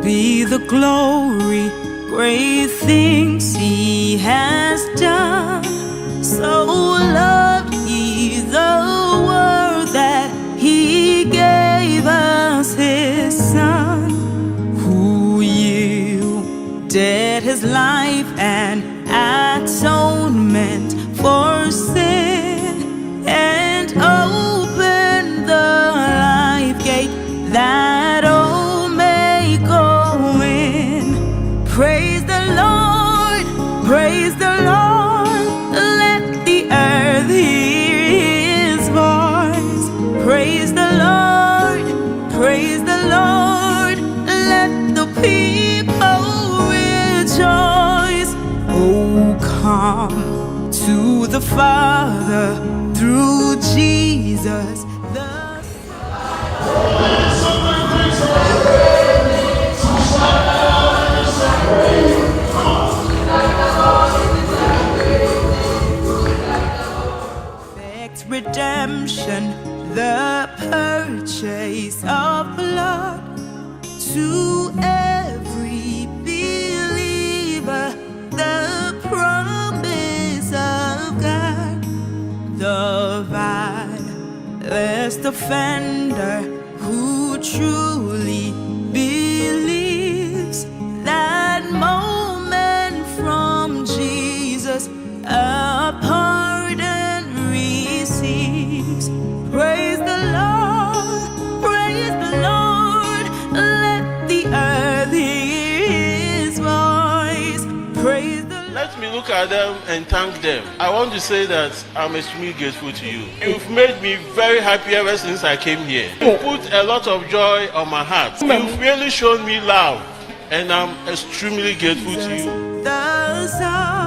be the glory, great things he has done. So loved he the world that he gave us his son, who yielded his life and atonement for sin, and opened the life gate that all may go in. Praise the Lord, praise the Lord, let the earth hear his voice. Praise the Lord, let the people rejoice. Oh, come to the Father through Jesus the perfect redemption, the purchase of blood to every believer, the promise of God, the vilest offender who truly believes, that moment from Jesus a pardon receives. Praise the Lord, let the earth hear his voice. Praise the Lord. Let me look at them and thank them. I want to say that I'm extremely grateful to you. You've made me very happy ever since I came here. You put a lot of joy on my heart. You've really shown me love, and I'm extremely grateful to you. The sun